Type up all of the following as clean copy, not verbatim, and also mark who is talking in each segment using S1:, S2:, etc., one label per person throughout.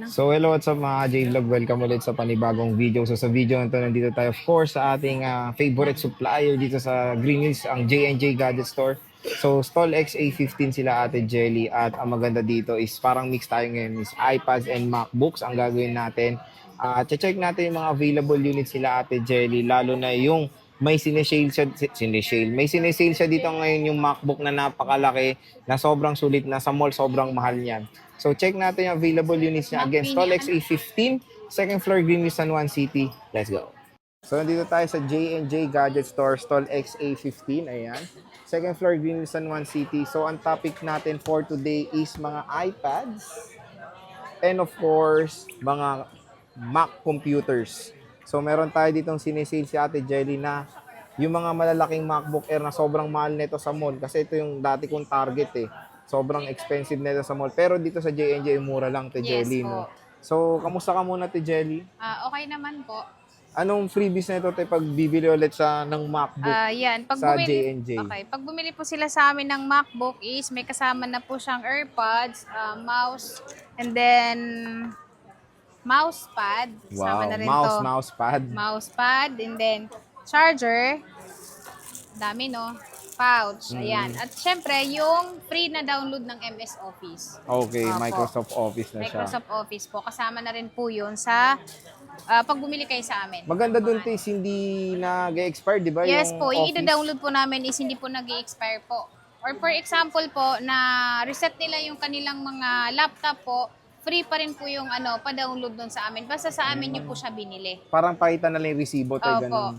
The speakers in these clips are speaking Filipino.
S1: So hello, what's up mga J-Vlog? Welcome ulit sa panibagong video. So sa video na to, nandito tayo of course sa ating favorite supplier dito sa Green Hills, ang J&J Gadget Store. So stall XA15 sila Ate Jelly, at ang maganda dito is parang mix tayo ngayon is iPads and MacBooks ang gagawin natin. Check natin yung mga available units sila Ate Jelly, lalo na yung may sinesale siya, may sinesale siya dito ngayon yung MacBook na napakalaki, na sobrang sulit, na sa mall sobrang mahal niyan. So check natin yung available units niya. Again, Stall XA15, second floor, Greenwich, San Juan City. Let's go. So nandito tayo sa J&J Gadget Store, Stall XA15. Ayan. Second floor, Greenwich, San Juan City. So ang topic natin for today is mga iPads and of course, mga Mac computers. So meron tayo ditong sinesale si Ate Jelly na yung mga malalaking MacBook Air na sobrang mahal nito sa mall. Kasi ito yung dati kong target eh. Sobrang expensive nito sa mall. Pero dito sa J&J, mura lang, Te Jelly,
S2: Yes po.
S1: no? So, kamusta ka muna, Te Jelly?
S2: Okay naman po.
S1: Anong freebies na ito, Te, pag bibili ulit sa ng MacBook
S2: Yan.
S1: sa J&J?
S2: Okay. Pag bumili po sila sa amin ng MacBook is may kasama na po siyang AirPods, mouse, and then mousepad. Kasama
S1: Wow,
S2: na rin to.
S1: mousepad.
S2: Mousepad, and then charger. Dami, no? Pouch. Ayan. At syempre, yung free na download ng MS Office.
S1: Okay,
S2: Opo.
S1: Microsoft Office na siya.
S2: Microsoft Office po. Kasama na rin po yun sa pag bumili kayo sa amin.
S1: Maganda dun, Te, hindi nag-expire, di ba?
S2: Yes
S1: yung
S2: po, yung
S1: Office?
S2: ida-download po namin is hindi po nag-i-expire po. Or for example po, na reset nila yung kanilang mga laptop po, free pa rin po yung pa-download doon sa amin. Basta sa amin yung po siya binili.
S1: Parang pakita na lang yung resibo, Te,
S2: Opo.
S1: ganun.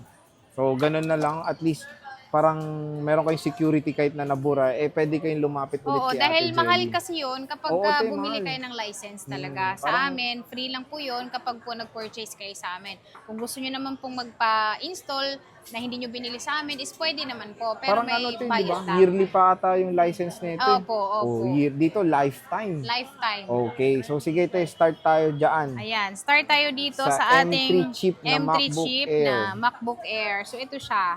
S1: So, ganun na lang. At least, parang meron kayong security kahit na nabura, pwede kayong lumapit ulit
S2: Oo,
S1: kay
S2: dahil
S1: Ate
S2: mahal
S1: Jelly.
S2: kasi yun kapag
S1: Oo, te,
S2: bumili
S1: mahal.
S2: kayo ng license talaga. Sa
S1: parang-
S2: amin, free lang po yun kapag po nag-purchase kayo sa amin. Kung gusto nyo naman pong magpa-install na hindi nyo binili sa amin, is pwede naman po. Pero
S1: Parang
S2: may
S1: ano, Te, di
S2: bayad
S1: ba?
S2: lang.
S1: Yearly pa ata yung license nito.
S2: Opo, opo.
S1: Dito, lifetime.
S2: Lifetime.
S1: Okay, so sige, Te, start tayo dyan.
S2: Ayan, start tayo dito
S1: Sa
S2: sa
S1: M3
S2: ating
S1: chip na
S2: M3
S1: MacBook
S2: chip
S1: Air.
S2: na MacBook Air. So ito siya.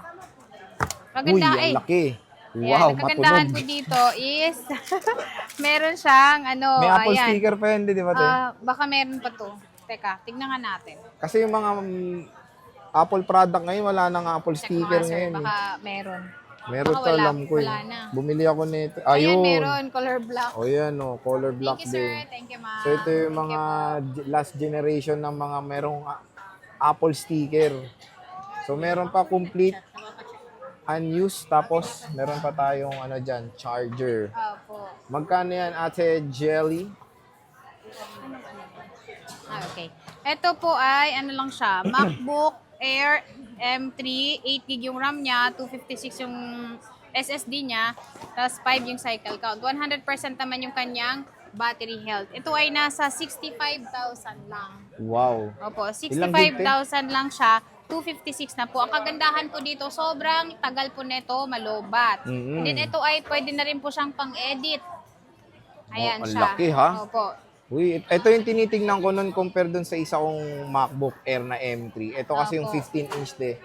S1: Uy,
S2: Maganda
S1: ang laki.
S2: Ayan,
S1: Wow,
S2: ang kagandahan
S1: matunog.
S2: po dito is meron siyang
S1: May Apple
S2: ayan.
S1: sticker pa yun, di ba, Te?
S2: Baka meron pa to. Teka, tignan nga natin.
S1: Kasi yung mga Apple product ngayon, wala nang Apple
S2: Check mo
S1: sticker
S2: nga, sir.
S1: ngayon.
S2: Baka meron.
S1: Meron
S2: baka
S1: to,
S2: wala-
S1: alam ko
S2: wala na.
S1: Bumili ako nito.
S2: Ayan,
S1: Ayun.
S2: meron. Color black.
S1: O yan, color black
S2: Thank you, sir.
S1: din.
S2: Thank you, ma'am.
S1: So ito yung mga last generation ng mga merong Apple sticker. So meron pa complete unused, tapos meron pa tayong dyan, charger.
S2: Opo.
S1: Magkano yan, Ate Jelly?
S2: Okay. Ito po ay lang siya, MacBook Air M3, 8GB yung RAM niya, 256 yung SSD niya, tapos 5 yung cycle count. 100% naman yung kanyang battery health. Ito ay nasa 65,000 lang.
S1: Wow.
S2: Opo,
S1: Ilang gig,
S2: 65,000 lang siya, 256 na po. Ang kagandahan po dito, sobrang tagal po nito malobat.
S1: Mm-mm.
S2: And then ito ay pwede na rin po siyang pang-edit. Ayan
S1: ang
S2: siya.
S1: laki, ha?
S2: Opo.
S1: Uy, ito yung tinitingnan ko nun compare dun sa isa kong MacBook Air na M3. Ito kasi yung
S2: Opo.
S1: 15-inch de.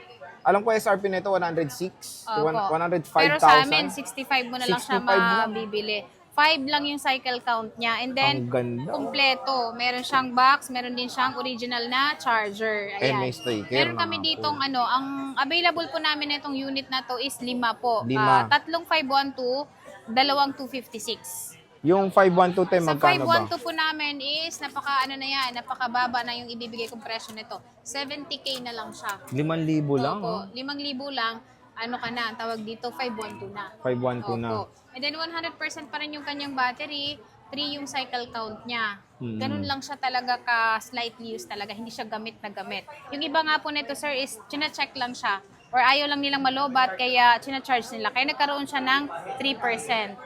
S1: Alam ko SRP nito 106,
S2: Opo.
S1: 105,000.
S2: Pero sa amin, 65 mo na lang siya
S1: 65 lang.
S2: mabibili. 5 lang yung cycle count niya. And then,
S1: Ang ganda.
S2: kumpleto. Meron siyang box, meron din siyang original na charger. Ayan.
S1: may sticker
S2: Meron
S1: na
S2: kami
S1: nga
S2: ditong ang available po namin na itong unit na to is 5 po.
S1: 5.
S2: Tatlong 512, dalawang 256.
S1: Yung 512 te,
S2: Sa
S1: magkano ba?
S2: 512 po namin is napakababa na yung ibibigay kong presyo nito. 70K na lang siya.
S1: 5,000 lang,
S2: Opo,
S1: ha?
S2: 5,000 lang. Ano ka na, ang tawag dito, 512 na.
S1: 512 na.
S2: Opo. And then 100% pa rin yung kanyang battery, 3 yung cycle count niya.
S1: Mm.
S2: Ganun lang siya talaga ka-slightly use talaga, hindi siya gamit na gamit. Yung iba nga po nito, sir, is china-check lang siya or ayaw lang nilang malobat, kaya china-charge nila. Kaya nagkaroon siya ng 3%.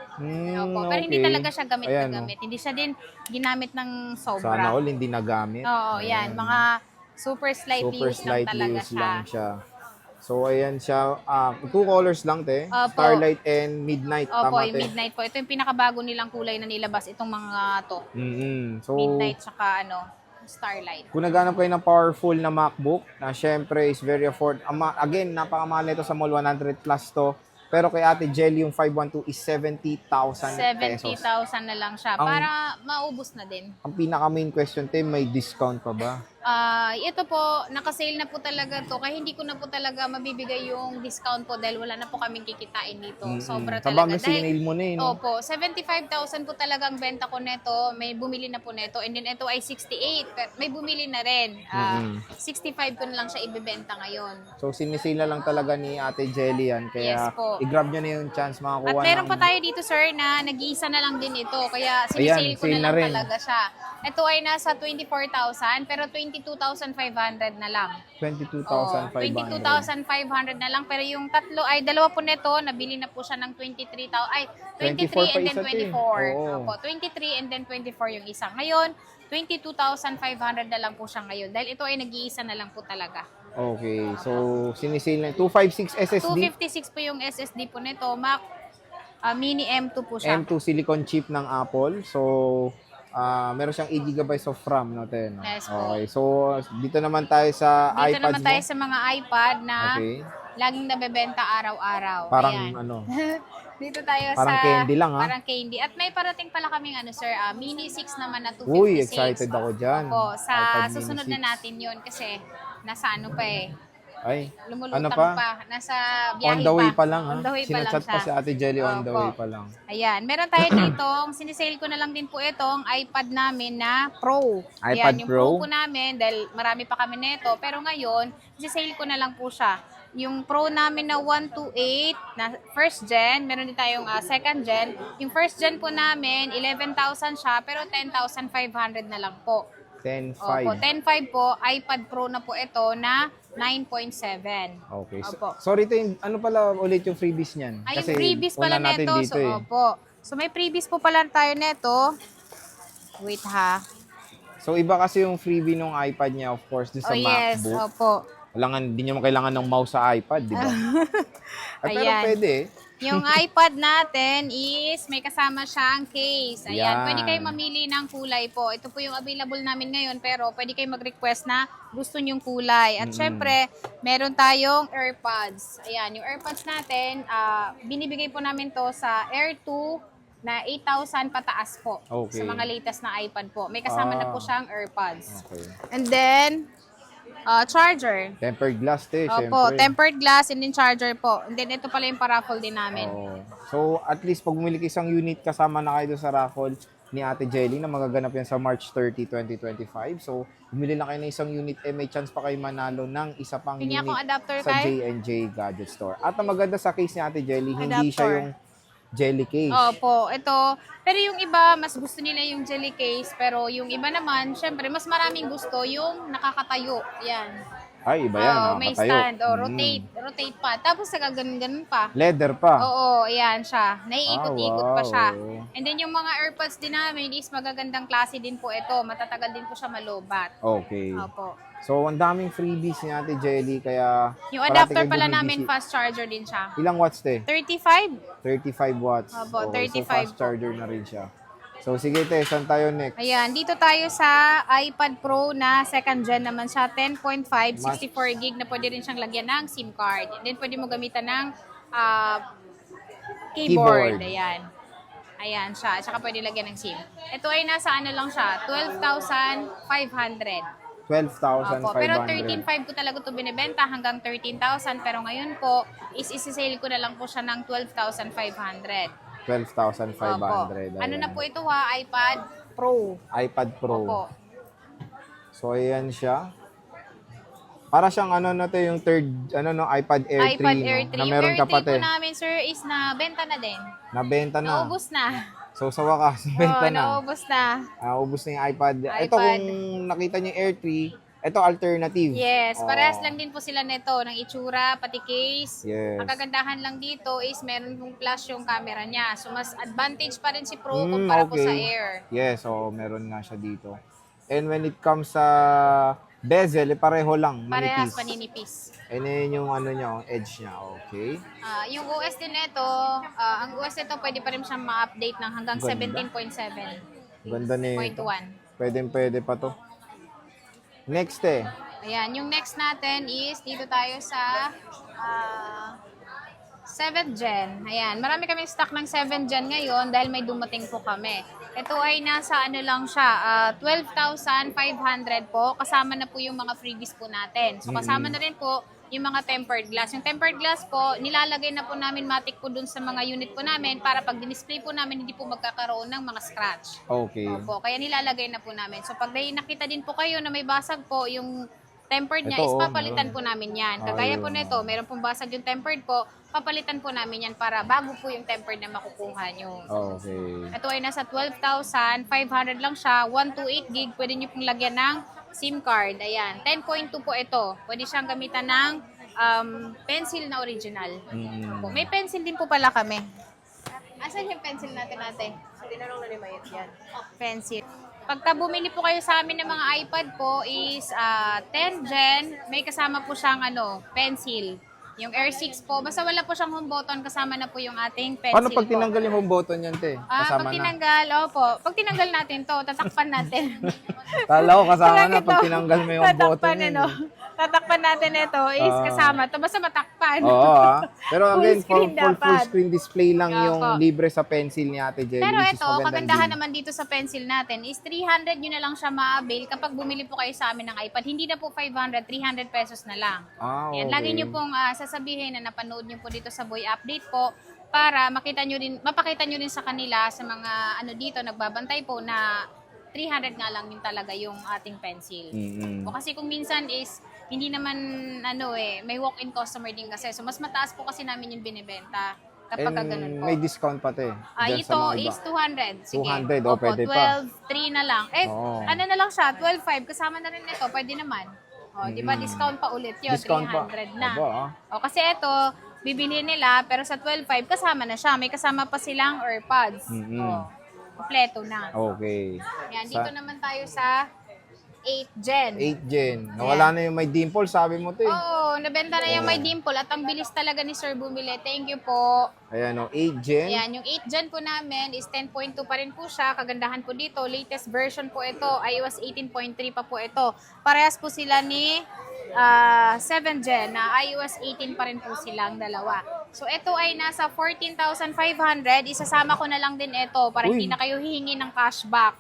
S2: Opo. Pero hindi
S1: okay.
S2: talaga siya gamit
S1: Ayan,
S2: na gamit. Hindi siya din ginamit ng
S1: Sana
S2: sobra.
S1: all hindi nagamit.
S2: Oo, yan. Mga super slightly
S1: Super
S2: use lang
S1: slightly
S2: talaga
S1: use
S2: siya.
S1: lang siya. So, ayan siya. 2 colors lang, te.
S2: Opo.
S1: Starlight and Midnight.
S2: Opo,
S1: Tama,
S2: yung
S1: te?
S2: midnight po. Ito yung pinakabago nilang kulay na nilabas. Itong mga to.
S1: So,
S2: Midnight tsaka starlight.
S1: kung naghanap kayo ng powerful na MacBook, na syempre is very again, napakamahal nito sa mall, 100 plus to. Pero kay Ate Jelly, yung 512 is 70,000 pesos.
S2: 70,000 na lang siya.
S1: Ang-
S2: Para maubos na din.
S1: Ang pinaka main question, te, may discount pa ba?
S2: Ito po, nakasale na po talaga to. Kaya hindi ko na po talaga mabibigay yung discount po dahil wala na po kaming kikitain dito. Sobra
S1: Sa
S2: talaga.
S1: bagay, sinil mo na eh, no?
S2: Opo, 75,000 po talagang benta ko neto. May bumili na po neto. And then ito ay 68. Pero may bumili na rin. 65 ko na lang siya ibebenta ngayon.
S1: So, sinisale na lang talaga ni Ate Jelly yan. Kaya,
S2: Yes po.
S1: i-grab nyo na yung chance makakuha
S2: At meron
S1: ng-
S2: pa tayo dito, sir, na nag-iisa na lang din ito. Kaya sinisale ko
S1: sale
S2: na
S1: na
S2: lang
S1: rin.
S2: talaga siya. Ito ay nasa 24,000 pero 22,500 na lang.
S1: 22,500.
S2: 22,500 na lang. Pero yung tatlo ay dalawa po nito, nabili na po siya ng 23,000. Ay,
S1: 24
S2: 23 and then
S1: pa isa,
S2: 24.
S1: Oo.
S2: Opo, 23 and then 24 yung isa. Ngayon, 22,500 na lang po siya ngayon. Dahil ito ay nag-iisa na lang po talaga.
S1: Okay. So, sinisale na. 256 SSD.
S2: 256 po yung SSD po nito. Mac Mini M2 po siya.
S1: M2 silicone chip ng Apple. So, meron siyang 8 GB of RAM, no, te, no?
S2: Yes po.
S1: Okay. So, dito naman tayo sa
S2: Dito
S1: iPads
S2: naman tayo
S1: mo.
S2: sa mga iPad na
S1: Okay.
S2: laging nabebenta araw-araw.
S1: Parang
S2: Ayan.
S1: ano,
S2: Dito tayo
S1: Parang
S2: sa...
S1: candy lang, ha?
S2: Parang candy. At may parating pala kaming ano, sir, Mini 6 naman na 256.
S1: Uy, excited ako dyan.
S2: Opo, sa
S1: iPad Mini
S2: susunod
S1: 6.
S2: na natin yon kasi nasa ano pa eh.
S1: Ay,
S2: Lumulutang
S1: ano pa?
S2: Nasa biyahe
S1: On the way pa lang, ha?
S2: On the way pa lang
S1: Sinachat
S2: siya.
S1: pa si Ate Jelly, on the
S2: Opo.
S1: way pa lang.
S2: Ayan, meron tayo dito, sinisale ko na lang din po itong iPad namin na Pro.
S1: iPad
S2: Ayan, yung
S1: Pro?
S2: Pro po namin, dahil marami pa kami nito. Pero ngayon, sisale ko na lang po siya. Yung Pro namin na 128 na first gen, meron din tayong second gen. Yung first gen po namin, 11,000 siya, pero 10,500 na lang po.
S1: 10.5.
S2: Opo, 10.5 po, iPad Pro na po ito na 9.7.
S1: Okay.
S2: Opo.
S1: Sorry, te, ano pala ulit yung freebies niyan?
S2: Ay, yung freebies pala
S1: una natin
S2: neto.
S1: dito,
S2: So,
S1: eh.
S2: opo. So, may freebies po pala tayo neto. Wait ha.
S1: So, iba kasi yung freebie ng iPad niya, of course, doon sa
S2: Yes,
S1: MacBook.
S2: opo.
S1: Hindi nyo kailangan ng mouse sa iPad, di ba? Pero
S2: Ayan.
S1: pwede eh.
S2: Yung iPad natin is may kasama siyang case. Ayan,
S1: Yan.
S2: pwede kayo mamili ng kulay po. Ito po yung available namin ngayon pero pwede kayo mag-request na gusto nyong kulay. At syempre, meron tayong AirPods. Ayan, yung AirPods natin, binibigay po namin to sa Air 2 na 8,000 pataas po.
S1: Okay.
S2: Sa mga latest na iPad po. May kasama na po siyang AirPods.
S1: Okay.
S2: And then, charger.
S1: Tempered glass, te,
S2: Opo,
S1: syempre.
S2: tempered glass and then charger po. And then ito pala yung paraffle din namin.
S1: Oo. So, at least pag bumili ka isang unit, kasama na kayo doon sa raffle ni Ate Jelly na magaganap yan sa March 30, 2025. So, bumili lang kayo ng isang unit, may chance pa kayo manalo ng isa pang
S2: Pinya
S1: unit
S2: akong adapter
S1: sa
S2: kay?
S1: J&J Gadget Store. At ang maganda sa case ni Ate Jelly, hindi
S2: Adapter.
S1: siya yung jelly case.
S2: Opo, ito. Pero yung iba, mas gusto nila yung jelly case. Pero yung iba naman, syempre, mas maraming gusto yung nakakatayo. Yan.
S1: Ay, iba yan,
S2: Oo, may
S1: nakakatayo.
S2: stand. Rotate pa. Tapos ganun pa.
S1: Leather pa.
S2: Oo, ayan siya. Naiikot-ikot pa siya.
S1: wow.
S2: And then yung mga AirPods din namin is magagandang klase din po ito. Matatagal din po siya malubat.
S1: Okay.
S2: Opo.
S1: So, ang daming freebies ni Ate Jelly, kaya...
S2: Yung
S1: parati
S2: adapter
S1: kayo
S2: pala
S1: bumibisi.
S2: namin, fast charger din siya.
S1: Ilang watts, te?
S2: 35.
S1: 35 watts.
S2: Opo,
S1: Okay,
S2: 35
S1: So, fast
S2: po.
S1: charger na rin siya. So, sige, te. Saan tayo next?
S2: Ayan, dito tayo sa iPad Pro na second gen naman siya, 10.5, 64 gig na pwede rin siyang lagyan ng SIM card. And then pwede mo gamitan ng keyboard.
S1: Keyboard.
S2: Ayan. Ayan siya. At saka pwede lagyan ng SIM. Ito ay nasa ano lang siya, 12,500.
S1: 12,500.
S2: Opo, pero 13,500 ko talaga ito binibenta hanggang 13,000. Pero ngayon po, is-sale ko na lang po siya ng 12,500.
S1: 12,500.
S2: Opo. Ano na po ito ha? iPad Pro.
S1: iPad Pro.
S2: Opo.
S1: So, ayan siya. Para siyang yung third, iPad Air 3,
S2: iPad Air 3.
S1: na
S2: Yung
S1: meron
S2: Air
S1: ka
S2: 3
S1: pa,
S2: po
S1: te.
S2: namin, sir, is nabenta na din.
S1: Nabenta na.
S2: Naubos na.
S1: So, sa wakas, benta
S2: Oo,
S1: na.
S2: naubos na.
S1: Ubus na yung iPad. Ito,
S2: iPad.
S1: kung nakita niyo yung Air 3, ito alternative.
S2: Yes, parehas
S1: Oo.
S2: lang din po sila nito, ng itsura, pati case.
S1: Yes.
S2: Ang kagandahan lang dito is meron pong flash yung camera niya. So, mas advantage pa rin si Pro
S1: Mm,
S2: kumpara po
S1: okay.
S2: sa Air.
S1: Yes, so meron nga siya dito. And when it comes sa bezel, pareho lang,
S2: Parehas
S1: manipis.
S2: paninipis.
S1: And then yung yung edge niya, okay.
S2: Yung OS din nito, ang OS nito pwede pa rin siyang ma-update ng hanggang
S1: Ganda.
S2: 17.7.1.
S1: Ganda nito. Pwede pa to. Next
S2: Ayan, yung next natin is dito tayo sa 7th gen. Ayan, marami kaming stock ng 7th gen ngayon dahil may dumating po kami. Ito ay nasa ano lang siya, 12,500 po. Kasama na po yung mga freebies po natin. So kasama na rin po yung mga tempered glass. Yung tempered glass po, nilalagay na po namin matik po dun sa mga unit po namin para pag display po namin, hindi po magkakaroon ng mga scratch.
S1: Okay.
S2: Opo, kaya nilalagay na po namin. So pag nakita din po kayo na may basag po, yung tempered niya
S1: Ito,
S2: is
S1: oh,
S2: papalitan po namin yan. Kagaya po
S1: Ayun.
S2: nito, meron pong basag yung tempered po, papalitan po namin yan para bago po yung tempered na makukuha nyo.
S1: Okay.
S2: Ito ay nasa 12,500 lang siya, 128 gig, pwede nyo pong lagyan ng SIM card. Ayan, 10.2 po ito. Pwede siyang gamitan ng pencil na original. Opo, may pencil din po pala kami. Asan yung pencil natin ate? Tinanong na ni Mayet yan. Pencil. Pagka bumili po kayo sa amin ng mga iPad po is 10 gen, may kasama po siyang pencil. Yung Air 6 po, basta wala po siyang home button, kasama na po yung ating pencil
S1: Ano pag
S2: po.
S1: tinanggal yung home button yan, te? Kasama
S2: Pag
S1: na.
S2: tinanggal, opo. Pag tinanggal natin to, tatakpan natin.
S1: Kala ko kasama na
S2: Bakit
S1: pag
S2: to?
S1: tinanggal mo yung home button
S2: Tatakpan,
S1: yan.
S2: Tatakpan natin ito is kasama to. Basta matakpan.
S1: Oo, Pero
S2: Full
S1: again,
S2: screen
S1: full
S2: dapat.
S1: screen display lang yung
S2: Opo.
S1: libre sa pencil ni Ate Jelly.
S2: Pero
S1: which is
S2: ito,
S1: magandang
S2: kagandahan
S1: deal.
S2: naman dito sa pencil natin is 300 yun na lang siya ma-avail kapag bumili po kayo sa amin ng iPad. Hindi na po 500, 300 pesos na lang.
S1: Okay.
S2: Yan, lagi nyo pong sasabihin na napanood nyo po dito sa Boy Update po para makita nyo rin, mapakita nyo rin sa kanila sa mga dito nagbabantay po na 300 nga lang yung talaga yung ating pencil. O kasi kung minsan is hindi naman may walk-in customer din kasi. So mas mataas po kasi namin yung binebenta kapag ganun po.
S1: May discount pa, te. Dyan
S2: Ito
S1: sa mga iba.
S2: is 200. Sige.
S1: 200,
S2: Opo,
S1: pwede pa.
S2: 12.3 na lang.
S1: Oo.
S2: Ano na lang siya, 12.5. Kasama na rin ito, pwede naman. Di ba, discount pa ulit yun,
S1: Discount pa.
S2: 300 na.
S1: Aba,
S2: Kasi ito, bibili nila, pero sa 12.5, kasama na siya. May kasama pa silang AirPods. Kompleto na.
S1: Okay.
S2: Yan, dito naman tayo sa 8 Gen.
S1: 8 Gen. Nawala na yung may dimple, sabi mo, te.
S2: Oo, nabenta na yung may dimple at ang bilis talaga ni Sir bumili. Thank you po.
S1: Ayan, 8 Gen.
S2: Ayan, yung 8 Gen po namin is 10.2 pa rin po siya. Kagandahan po dito, latest version po ito. iOS 18.3 pa po ito. Parehas po sila ni 7 Gen na iOS 18 pa rin po silang dalawa. So ito ay nasa 14,500. Isasama ko na lang din ito para hindi na kayo hihingi ng cashback.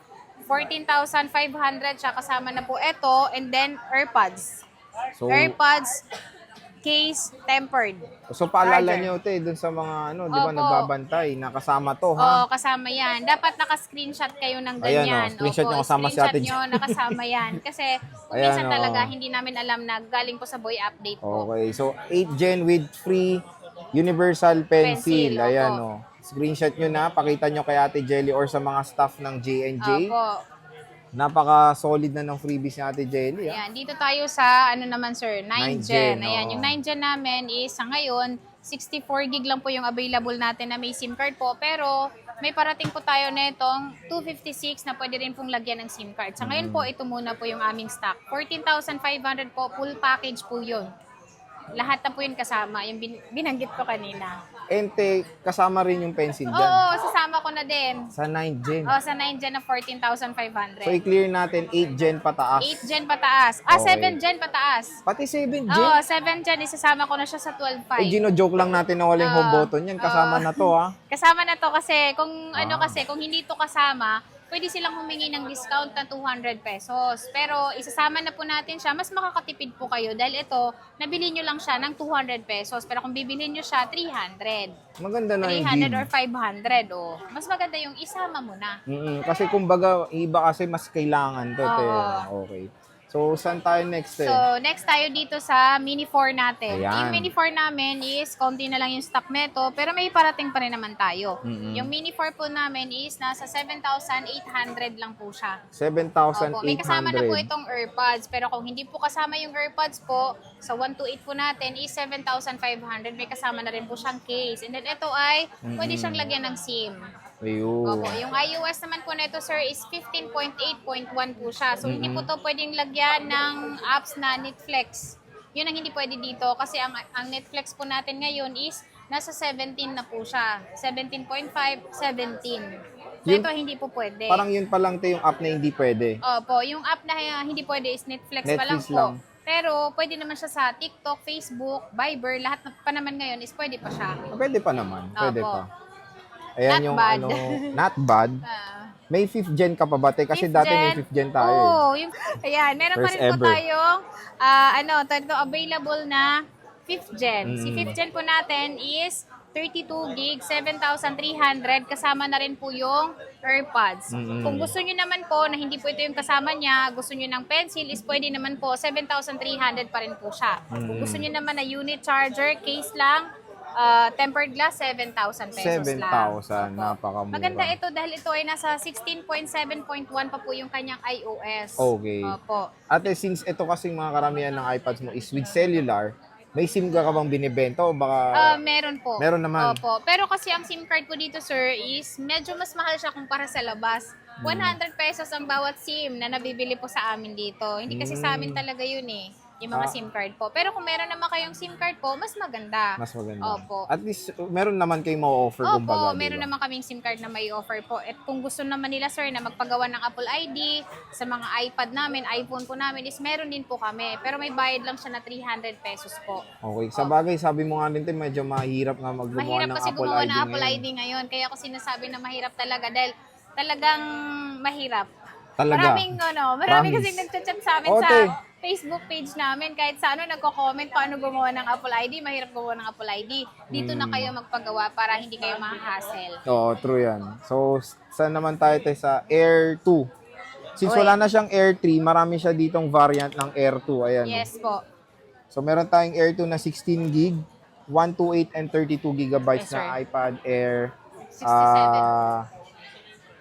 S2: 14,500 siya, kasama na po ito, and then AirPods.
S1: So,
S2: AirPods case tempered.
S1: so paalala
S2: Charger.
S1: nyo, te, dun sa mga, di ba,
S2: Opo.
S1: nagbabantay, nakasama to, ha?
S2: Oo, kasama yan. Dapat naka-screenshot kayo ng ganyan.
S1: Ayan, screenshot
S2: Opo,
S1: nyo kasama si Ate
S2: screenshot nyo, nakasama yan. Kasi kung
S1: Ayan,
S2: minsan talaga,
S1: oo.
S2: hindi namin alam na galing po sa Boy Update po.
S1: Okay, so 8 Gen with free universal pencil.
S2: Pencil,
S1: Ayan,
S2: opo.
S1: Screenshot nyo na, pakita nyo kay Ate Jelly or sa mga staff ng J&J.
S2: Opo.
S1: Napaka-solid na ng freebies ni Ate Jelly.
S2: Ayan, dito tayo sa, naman sir,
S1: 9
S2: 9
S1: Gen,
S2: Gen. Ayan,
S1: oo.
S2: yung 9 Gen namin is sa ngayon, 64 gig lang po yung available natin na may SIM card po. Pero may parating po tayo netong 256 na pwede rin pong lagyan ng SIM card. Sa ngayon po, ito muna po yung aming stock. 14,500 po, full package po yun. Lahat na po yun kasama, yung binanggit ko kanina.
S1: Ente, kasama rin yung pencil dyan.
S2: Oo, sasama ko na din.
S1: Sa 9 Gen.
S2: Sa 9 Gen na 14,500.
S1: So, i-clear natin 8 Gen pataas.
S2: 8 Gen pataas.
S1: Okay.
S2: 7 Gen pataas.
S1: Pati 7 Gen.
S2: Oo, 7 Gen, isasama ko na siya sa 12.5.
S1: Gino-joke lang natin na walang home button yan. Kasama na to, ha?
S2: Kasama na to kasi kung kung hindi to kasama, pwede silang humingi ng discount na 200 pesos. Pero isasama na po natin siya, mas makakatipid po kayo dahil ito, nabili nyo lang siya ng 200 pesos. Pero kung bibilhin nyo siya, 300.
S1: Maganda na yung
S2: 300
S1: deal.
S2: or 500, mas maganda yung isama mo na.
S1: Kasi kumbaga, iba kasi mas kailangan to. Te. Okay. So, saan tayo next, eh?
S2: So, next tayo dito sa Mini 4 natin.
S1: Ayan.
S2: Yung Mini 4 namin is, konti na lang yung stock neto, pero may parating pa rin naman tayo. Yung Mini 4 po namin is, nasa 7,800 lang po siya.
S1: 7,800.
S2: Opo, may kasama na po itong AirPods, pero kung hindi po kasama yung AirPods po, sa 128 po natin is 7,500. May kasama na rin po siyang case. And then ito ay, pwede siyang lagyan ng SIM.
S1: Ayun.
S2: Opo, yung iOS naman po nito sir is 15.8.1 po siya. So hindi po to pwedeng lagyan ng apps na Netflix. Yun ang hindi pwede dito kasi ang Netflix po natin ngayon is nasa 17 na po siya. 17.5, 17. So
S1: Yun-
S2: ito hindi po pwede.
S1: Parang yun pa lang, te, yung app na hindi pwede.
S2: Opo, yung app na hindi pwede is Netflix pa lang
S1: Netflix
S2: po.
S1: lang.
S2: Pero pwede naman siya sa TikTok, Facebook, Viber, lahat pa naman ngayon is pwede pa siya.
S1: Pwede pa naman. Pwede
S2: Opo.
S1: pa. Ayan
S2: Not
S1: yung
S2: bad.
S1: ano, not bad.
S2: Ah,
S1: May 5th gen ka pa ba, te? Kasi
S2: fifth
S1: dati may
S2: gen.
S1: 5th gen tayo.
S2: Oo, yung, ayan, meron pa
S1: First
S2: rin po
S1: ever.
S2: tayong, ito available na 5th gen. Si 5th gen po natin is 32 gig, 7,300, kasama na rin po yung AirPods. Kung gusto nyo naman po na hindi po ito yung kasama niya, gusto nyo ng pencil, is pwede naman po, 7,300 pa rin po siya. Kung gusto nyo naman na unit charger, case lang, tempered glass, 7,000 pesos lang.
S1: 7,000. Napakamura.
S2: Maganda ito dahil ito ay nasa 16.7.1 pa po yung kanyang iOS.
S1: Okay.
S2: Opo.
S1: Ate, since ito kasing mga karamihan ng iPads mo is with cellular, may SIM ka bang binibenta o baka...
S2: Meron po.
S1: Meron naman.
S2: Opo. Pero kasi ang SIM card po dito, sir, is medyo mas mahal siya kumpara sa labas. 100 pesos ang bawat SIM na nabibili po sa amin dito. Hindi kasi sa amin talaga yun eh, yung mga SIM card po. Pero kung meron naman kayong SIM card po, mas maganda.
S1: Mas maganda.
S2: Opo.
S1: At least, meron naman kayong ma-offer kumbaga.
S2: Opo, meron naman kaming SIM card na may offer po. At kung gusto naman nila, sir, na magpagawa ng Apple ID sa mga iPad namin, iPhone po namin, is meron din po kami. Pero may bayad lang siya na 300 pesos po.
S1: Okay. Sa bagay, sabi mo nga din, te, medyo mahirap nga maggumawa
S2: Mahirap
S1: ng
S2: kasi
S1: Apple
S2: gumawa
S1: ID
S2: ng Apple
S1: ngayon.
S2: ID ngayon. Kaya ako sinasabi na mahirap talaga dahil talagang mahirap.
S1: Talaga.
S2: Marami
S1: Promise.
S2: kasing nagchat-chat sa amin
S1: Ote.
S2: sa Facebook page namin. Kahit sa nagko-comment paano gumawa ng Apple ID, mahirap gumawa ng Apple ID. Dito na kayo magpagawa para hindi kayo ma-hassle.
S1: Oo, true yan. So, saan naman tayo, te, sa Air 2? Since
S2: Oy.
S1: wala na siyang Air 3, marami siya ditong variant ng Air 2. Ayan.
S2: Yes po.
S1: So, meron tayong Air 2 na 16 gig, 128 and 32 gigabytes
S2: Yes, sir.
S1: na iPad Air
S2: 67.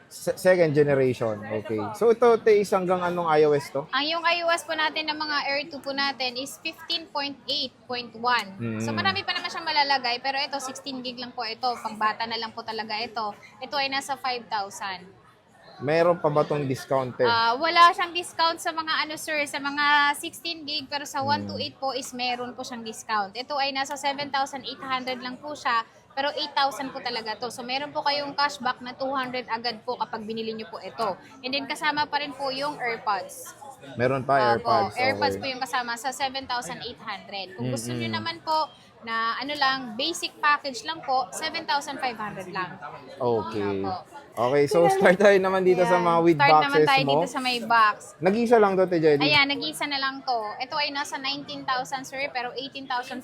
S1: Second generation. Okay. So, ito, te, is hanggang anong iOS to?
S2: Ang yung iOS po natin ng mga Air 2 po natin is 15.8.1. So marami pa naman siyang malalagay pero ito 16 gig lang po ito. Pangbata na lang po talaga ito. Ito ay nasa 5,000.
S1: Meron pa ba tong discount, te?
S2: Wala siyang discount sa mga sir, sa mga 16 gig pero sa 128 po is meron po siyang discount. Ito ay nasa 7,800 lang po siya. Pero 8,000 po talaga to. So meron po kayong cashback na 200 agad po kapag binili niyo po ito. And then kasama pa rin po yung AirPods.
S1: Meron pa AirPods.
S2: Opo, AirPods
S1: Okay.
S2: po yung kasama sa 7,800. Kung gusto niyo naman po na basic package lang po, 7,500 lang.
S1: Okay.
S2: Opo.
S1: Okay, so start tayo naman dito sa mga with
S2: Start naman
S1: boxes
S2: tayo
S1: mo.
S2: dito sa may box.
S1: Nag-isa lang to, te, Jelly.
S2: Ayan, nag-isa na lang to. Ito ay nasa 19,000 sir, pero 18,500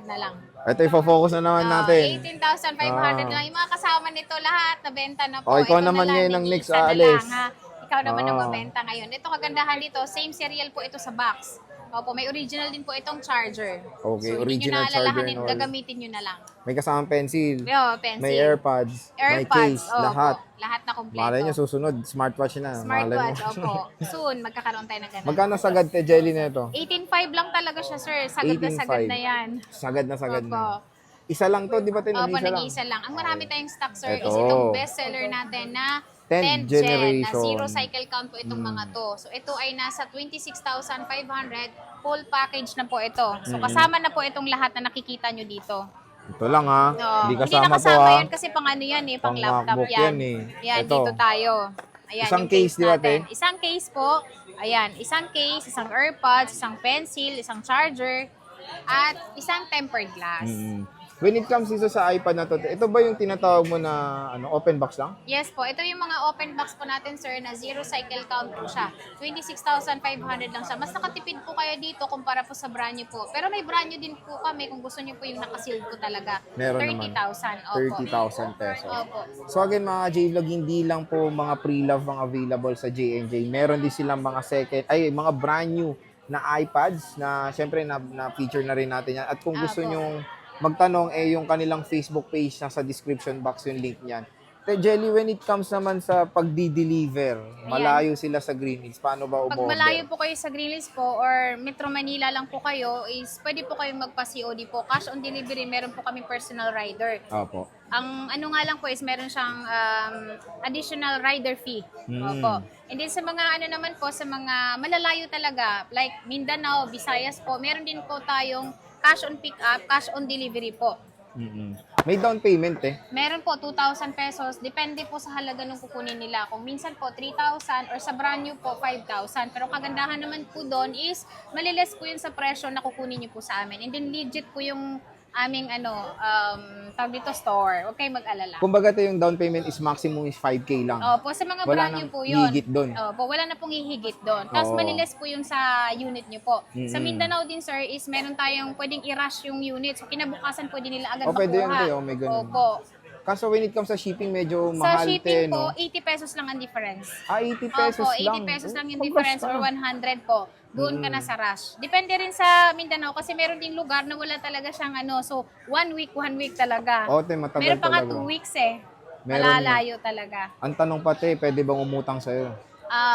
S2: na lang.
S1: Ito, i-focus na naman natin.
S2: 18,500 na lang. Yung mga kasama nito lahat, nabenta na po.
S1: Oh, ikaw
S2: Ito
S1: naman
S2: na lang,
S1: ngayon ang next
S2: nag-iisa na
S1: aalis.
S2: lang, ha? Ikaw naman ang
S1: Ah.
S2: mabenta ngayon. Ito kagandahan dito, same serial po ito sa box. Opo, may original din po itong charger.
S1: Okay,
S2: so,
S1: original
S2: hindi nyo na
S1: charger
S2: alalahanin,
S1: and all.
S2: gagamitin nyo na lang.
S1: May kasamang pencil.
S2: Pencil.
S1: May AirPods. May case.
S2: opo,
S1: Lahat.
S2: Lahat na kompleto.
S1: Malay nyo, susunod. Smartwatch na. Malay
S2: Smartwatch,
S1: mo.
S2: opo. Soon, magkakaroon tayo ng ganun.
S1: Magkano sagad, te, Jelly, na ito?
S2: 18.5 lang talaga siya, sir. Sagad na sagad
S1: 18.5.
S2: na yan.
S1: Sagad
S2: Opo.
S1: na. Isa lang to, di ba, te?
S2: Opo,
S1: Nag-isa lang.
S2: nag-iisa lang. Ang marami tayong stock, sir,
S1: Ito.
S2: is itong bestseller natin na
S1: 10th
S2: 10th gen, na
S1: generation.
S2: zero cycle count po itong mga to. So, ito ay nasa 26,500. Full package na po ito. So, kasama na po itong lahat na nakikita nyo dito.
S1: Ito lang, ha?
S2: No,
S1: Hindi
S2: hindi
S1: kasama to,
S2: nakasama
S1: ha?
S2: yan kasi pang yan eh, pang
S1: Pang
S2: laptop
S1: MacBook
S2: yan.
S1: yan eh.
S2: Yan,
S1: Ito.
S2: dito tayo. Ayan,
S1: Isang
S2: yung
S1: case, di ba,
S2: natin.
S1: te?
S2: Isang case po. Ayan, isang case, isang AirPods, isang pencil, isang charger, at isang tempered glass.
S1: When it comes dito sa iPad na to, ito ba yung tinatawag mo na open box lang?
S2: Yes po, ito yung mga open box po natin, sir, na zero cycle count po siya. 26,500 lang siya. Mas nakatipid po kayo dito kumpara po sa brand new po. Pero may brand new din po kami kung gusto niyo po yung nakasealed po talaga.
S1: Meron naman.
S2: 30,000. Opo.
S1: 30,000 pesos.
S2: Opo.
S1: So again, mga J-Vlog, hindi lang po mga pre-love ang available sa J&J. Meron din silang mga mga brand new na iPads na syempre na feature na rin natin yan. At kung gusto
S2: Opo.
S1: nyong magtanong, yung kanilang Facebook page nasa description box yung link niyan. Te Jelly, when it comes naman sa pagdi-deliver, malayo sila sa Green Hills. Paano ba
S2: Pag
S1: umorder?
S2: malayo po kayo sa Greenleaf po or Metro Manila lang po kayo, is pwede po kayong magpa-COD po. Cash on delivery, meron po kami personal rider.
S1: Opo.
S2: Ang nga lang po is meron siyang additional rider fee. Opo. And then sa mga naman po, sa mga malalayo talaga, like Mindanao, Visayas po, meron din po tayong cash on pick up, cash on delivery po.
S1: May down payment eh.
S2: Meron po 2,000 pesos. Depende po sa halaga ng kukunin nila. Kung minsan po 3,000 or sa brand new po 5,000. Pero kagandahan naman po doon is maliles po yun sa presyo na kukunin niyo po sa amin. And then legit po yung aming tawag dito store. Huwag kayong mag-alala.
S1: Kumbaga ito yung down payment is maximum is 5K lang.
S2: Opo, sa mga
S1: Wala
S2: brand
S1: nang
S2: new po yun.
S1: higit doon.
S2: Opo, wala na pong hihigit doon. Tapos
S1: Oo.
S2: maliles po yung sa unit nyo po. Sa
S1: Mm-mm.
S2: Mindanao din, sir, is meron tayong pwedeng i-rush yung unit. So, kinabukasan pwede nila agad
S1: Oh, pwede yun,
S2: makuha.
S1: oh, may ganun.
S2: Opo.
S1: Kaso when it comes sa shipping, medyo
S2: Sa
S1: mahal
S2: shipping
S1: no?
S2: po, 80 pesos lang ang difference.
S1: 80 pesos
S2: Opo, 80
S1: lang.
S2: pesos lang yung
S1: Oh,
S2: difference
S1: basta.
S2: or 100 po. Doon ka na sa rush. Depende rin sa Mindanao kasi meron ding lugar na wala talaga siyang So, 1 week talaga.
S1: Oh, te, matagal
S2: Meron pa nga
S1: talaga.
S2: 2 weeks eh.
S1: Meron
S2: Malalayo talaga.
S1: Ang tanong pati, pwede bang umutang sa'yo?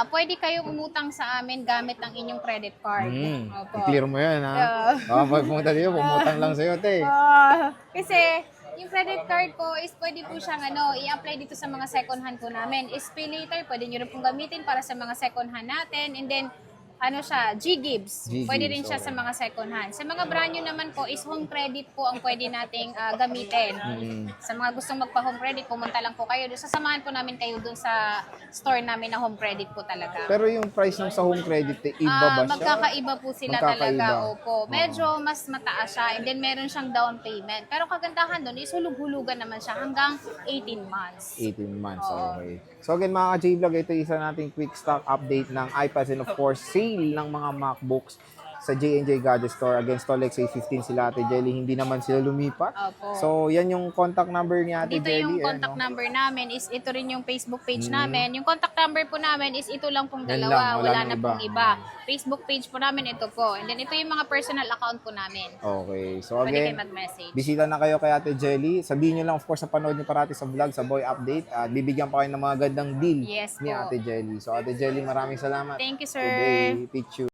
S2: Pwede kayong umutang sa amin gamit ang inyong credit card. Opo.
S1: I-clear mo yan, ha? Pag pumunta dito, umutang lang sa'yo, te.
S2: Kasi yung credit card po is pwede po siyang i-apply dito sa mga second hand po namin. Is pay later, pwede nyo rin pong gamitin para sa mga second hand natin. And then, G-Gibbs. Pwede rin siya
S1: okay.
S2: sa mga second hand. Sa mga brand new naman po is home credit po ang pwede nating gamitin. Sa mga gustong magpa-home credit, pumunta lang po kayo. Sasamahan po namin kayo dun sa store namin na home credit po talaga.
S1: Pero yung price ng sa home credit, iba ba siya?
S2: Magkakaiba po sila
S1: Magkakaiba.
S2: talaga. Opo. Medyo mas mataas siya and then meron siyang down payment. Pero kagandahan doon is hulug-hulugan naman siya hanggang 18 months.
S1: 18 months,
S2: Oo.
S1: okay. So again mga ka-J-Vlog, ito isa nating quick stock update ng iPads and of course, sale ng mga MacBooks sa J&J Gadget Store. Again, StollX A15 sila Ate Jelly, hindi naman sila lumipat.
S2: Opo.
S1: So, yan yung contact number ni Ate
S2: Dito
S1: Jelly.
S2: yung contact number namin is ito rin yung Facebook page namin. Yung contact number po namin is ito lang pong
S1: Yan
S2: dalawa.
S1: lang, wala
S2: Wala
S1: nang
S2: na
S1: iba.
S2: pong iba. Facebook page po namin ito po. And then ito yung mga personal account po namin.
S1: Okay. So
S2: Pwede kayo
S1: again,
S2: mag-message.
S1: bisita na kayo kay Ate Jelly. Sabihin nyo lang, of course, sa panood nyo parati sa vlog, sa Boy Update. At bibigyan pa kayo ng mga gandang deal
S2: Yes
S1: ni
S2: po.
S1: Ate Jelly. So Ate Jelly, maraming salamat.
S2: Thank you, sir.
S1: Today, picture.